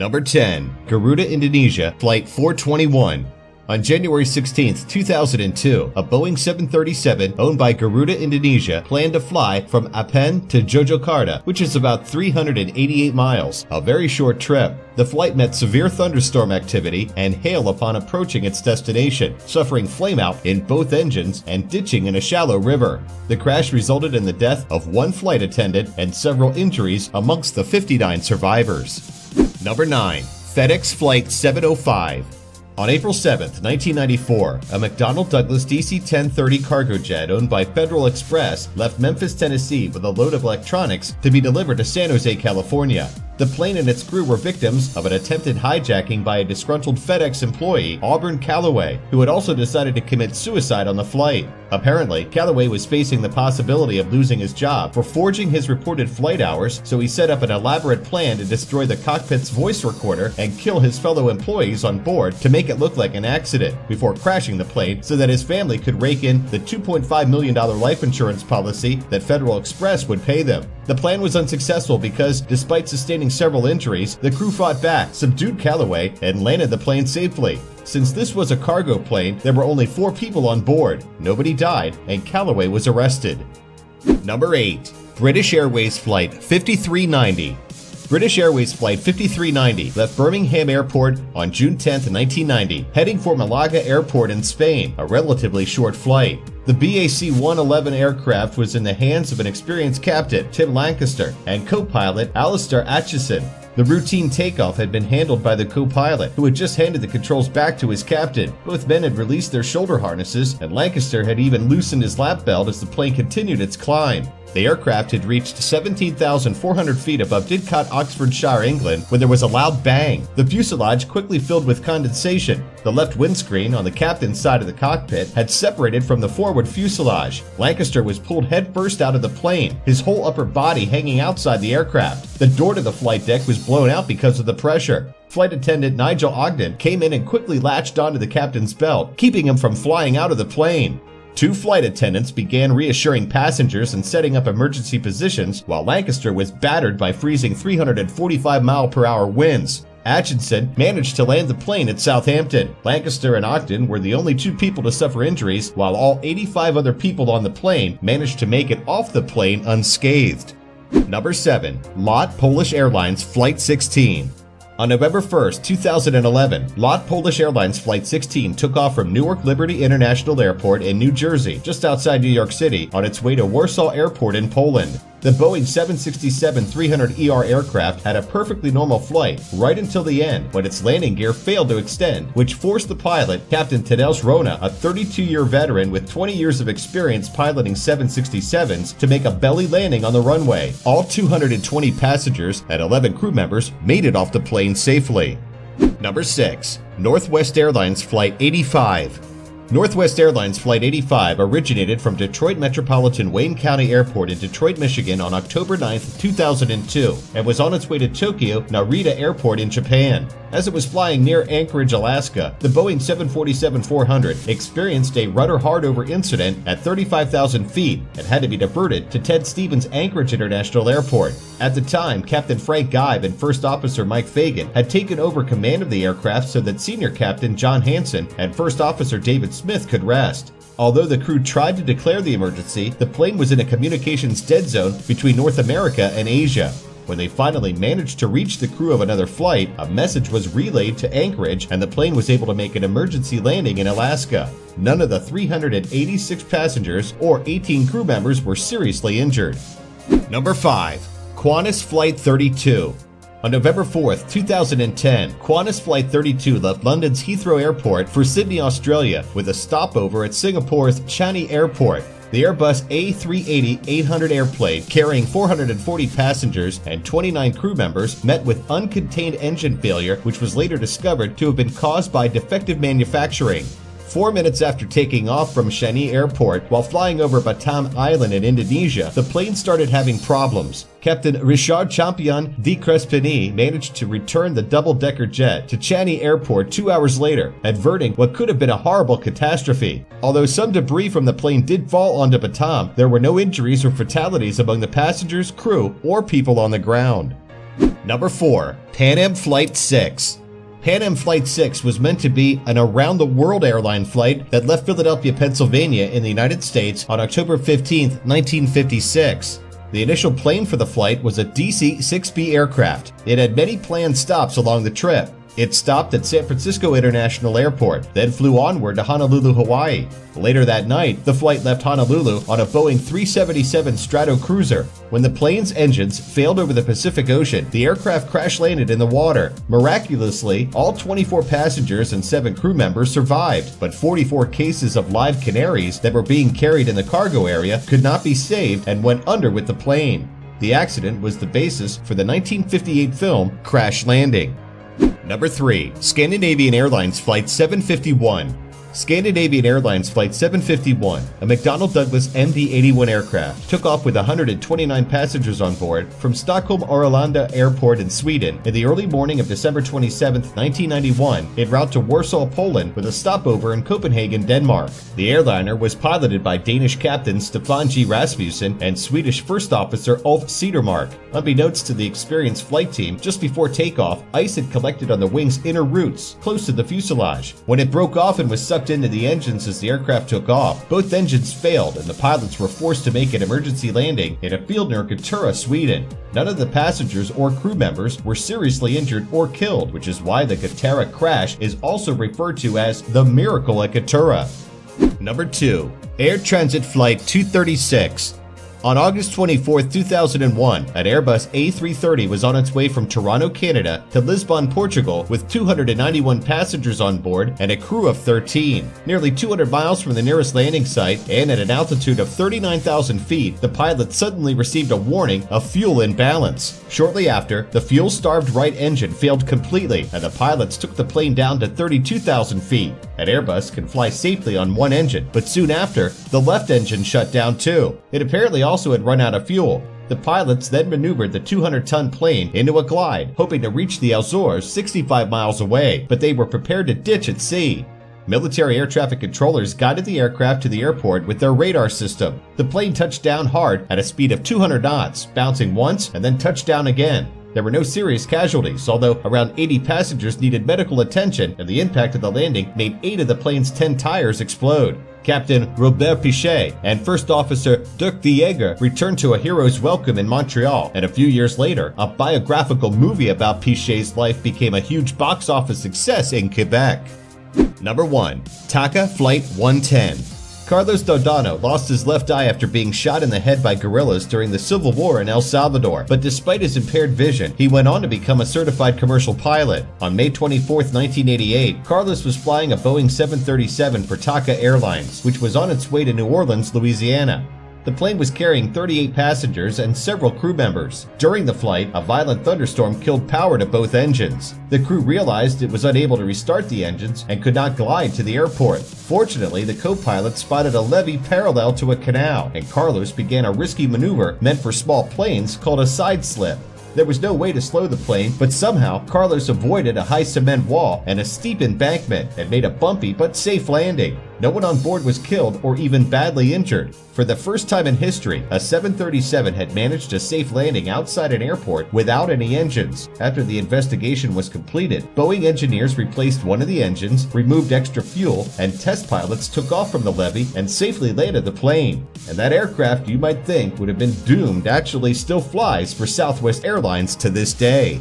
Number 10. Garuda Indonesia Flight 421. On January 16, 2002, a Boeing 737 owned by Garuda Indonesia planned to fly from Apen to Yogyakarta, which is about 388 miles, a very short trip. The flight met severe thunderstorm activity and hail upon approaching its destination, suffering flameout in both engines and ditching in a shallow river. The crash resulted in the death of one flight attendant and several injuries amongst the 59 survivors. Number 9. FedEx Flight 705. On April 7, 1994, a McDonnell Douglas DC-1030 cargo jet owned by Federal Express left Memphis, Tennessee with a load of electronics to be delivered to San Jose, California. The plane and its crew were victims of an attempted hijacking by a disgruntled FedEx employee, Auburn Calloway, who had also decided to commit suicide on the flight. Apparently, Calloway was facing the possibility of losing his job for forging his reported flight hours, so he set up an elaborate plan to destroy the cockpit's voice recorder and kill his fellow employees on board to make it look like an accident, before crashing the plane so that his family could rake in the $2.5 million life insurance policy that Federal Express would pay them. The plan was unsuccessful because, despite sustaining several injuries, the crew fought back, subdued Calloway, and landed the plane safely. Since this was a cargo plane, there were only 4 people on board. Nobody died, and Calloway was arrested. Number 8. British Airways Flight 5390. British Airways Flight 5390 left Birmingham Airport on June 10, 1990, heading for Malaga Airport in Spain, a relatively short flight. The BAC-111 aircraft was in the hands of an experienced captain, Tim Lancaster, and co-pilot Alistair Atchison. The routine takeoff had been handled by the co-pilot, who had just handed the controls back to his captain. Both men had released their shoulder harnesses, and Lancaster had even loosened his lap belt as the plane continued its climb. The aircraft had reached 17,400 feet above Didcot, Oxfordshire, England, when there was a loud bang. The fuselage quickly filled with condensation. The left windscreen on the captain's side of the cockpit had separated from the forward fuselage. Lancaster was pulled headfirst out of the plane, his whole upper body hanging outside the aircraft. The door to the flight deck was blown out because of the pressure. Flight attendant Nigel Ogden came in and quickly latched onto the captain's belt, keeping him from flying out of the plane. 2 flight attendants began reassuring passengers and setting up emergency positions, while Lancaster was battered by freezing 345-mile-per-hour winds. Atchison managed to land the plane at Southampton. Lancaster and Ogden were the only 2 people to suffer injuries, while all 85 other people on the plane managed to make it off the plane unscathed. Number 7. LOT Polish Airlines Flight 16. On November 1, 2011, LOT Polish Airlines Flight 16 took off from Newark Liberty International Airport in New Jersey, just outside New York City, on its way to Warsaw Airport in Poland. The Boeing 767-300ER aircraft had a perfectly normal flight right until the end, when its landing gear failed to extend, which forced the pilot, Captain Tadeusz Rona, a 32-year veteran with 20 years of experience piloting 767s, to make a belly landing on the runway. All 220 passengers and 11 crew members made it off the plane safely. Number 6. Northwest Airlines Flight 85. Northwest Airlines Flight 85 originated from Detroit Metropolitan Wayne County Airport in Detroit, Michigan on October 9, 2002, and was on its way to Tokyo Narita Airport in Japan. As it was flying near Anchorage, Alaska, the Boeing 747-400 experienced a rudder hard-over incident at 35,000 feet and had to be diverted to Ted Stevens Anchorage International Airport. At the time, Captain Frank Geib and First Officer Mike Fagan had taken over command of the aircraft so that Senior Captain John Hanson and First Officer David Smith could rest. Although the crew tried to declare the emergency, the plane was in a communications dead zone between North America and Asia. When they finally managed to reach the crew of another flight, a message was relayed to Anchorage and the plane was able to make an emergency landing in Alaska. None of the 386 passengers or 18 crew members were seriously injured. Number 5. Qantas Flight 32. On November 4, 2010, Qantas Flight 32 left London's Heathrow Airport for Sydney, Australia, with a stopover at Singapore's Changi Airport. The Airbus A380-800 airplane, carrying 440 passengers and 29 crew members, met with uncontained engine failure, which was later discovered to have been caused by defective manufacturing. 4 minutes after taking off from Changi Airport, while flying over Batam Island in Indonesia, the plane started having problems. Captain Richard Champion de Crespigny managed to return the double-decker jet to Changi Airport 2 hours later, averting what could have been a horrible catastrophe. Although some debris from the plane did fall onto Batam, there were no injuries or fatalities among the passengers, crew, or people on the ground. Number 4. Pan Am Flight 6. Pan Am Flight 6 was meant to be an around-the-world airline flight that left Philadelphia, Pennsylvania in the United States on October 15, 1956. The initial plane for the flight was a DC-6B aircraft. It had many planned stops along the trip. It stopped at San Francisco International Airport, then flew onward to Honolulu, Hawaii. Later that night, the flight left Honolulu on a Boeing 377 Stratocruiser. When the plane's engines failed over the Pacific Ocean, the aircraft crash-landed in the water. Miraculously, all 24 passengers and 7 crew members survived, but 44 cases of live canaries that were being carried in the cargo area could not be saved and went under with the plane. The accident was the basis for the 1958 film Crash Landing. Number 3. Scandinavian Airlines Flight 751. Scandinavian Airlines Flight 751, a McDonnell Douglas MD-81 aircraft, took off with 129 passengers on board from Stockholm Arlanda Airport in Sweden in the early morning of December 27, 1991, en route to Warsaw, Poland, with a stopover in Copenhagen, Denmark. The airliner was piloted by Danish captain Stefan G. Rasmussen and Swedish First Officer Ulf Cedermark. Unbeknownst to the experienced flight team, just before takeoff, ice had collected on the wing's inner roots, close to the fuselage. When it broke off and was sucked into the engines as the aircraft took off, both engines failed and the pilots were forced to make an emergency landing in a field near Ekaterra, Sweden. None of the passengers or crew members were seriously injured or killed, which is why the Ekaterra crash is also referred to as the Miracle at Ekaterra. Number 2. Air Transit Flight 236. On August 24, 2001, an Airbus A330 was on its way from Toronto, Canada to Lisbon, Portugal with 291 passengers on board and a crew of 13. Nearly 200 miles from the nearest landing site and at an altitude of 39,000 feet, the pilot suddenly received a warning of fuel imbalance. Shortly after, the fuel-starved right engine failed completely and the pilots took the plane down to 32,000 feet. An Airbus can fly safely on one engine, but soon after, the left engine shut down too. It apparently also had run out of fuel. The pilots then maneuvered the 200-ton plane into a glide, hoping to reach the Azores 65 miles away, but they were prepared to ditch at sea. Military air traffic controllers guided the aircraft to the airport with their radar system. The plane touched down hard at a speed of 200 knots, bouncing once and then touched down again. There were no serious casualties, although around 80 passengers needed medical attention, and the impact of the landing made 8 of the plane's 10 tires explode. Captain Robert Pichet and First Officer Dirk de Jager returned to a hero's welcome in Montreal, and a few years later, a biographical movie about Pichet's life became a huge box office success in Quebec. Number 1. TACA Flight 110. Carlos Dardano lost his left eye after being shot in the head by guerrillas during the Civil War in El Salvador, but despite his impaired vision, he went on to become a certified commercial pilot. On May 24, 1988, Carlos was flying a Boeing 737 for TACA Airlines, which was on its way to New Orleans, Louisiana. The plane was carrying 38 passengers and several crew members. During the flight, a violent thunderstorm killed power to both engines. The crew realized it was unable to restart the engines and could not glide to the airport. Fortunately, the co-pilot spotted a levee parallel to a canal, and Carlos began a risky maneuver meant for small planes called a side slip. There was no way to slow the plane, but somehow Carlos avoided a high cement wall and a steep embankment and made a bumpy but safe landing. No one on board was killed or even badly injured. For the first time in history, a 737 had managed a safe landing outside an airport without any engines. After the investigation was completed, Boeing engineers replaced one of the engines, removed extra fuel, and test pilots took off from the levee and safely landed the plane. And that aircraft, you might think, would have been doomed, actually still flies for Southwest Airlines to this day.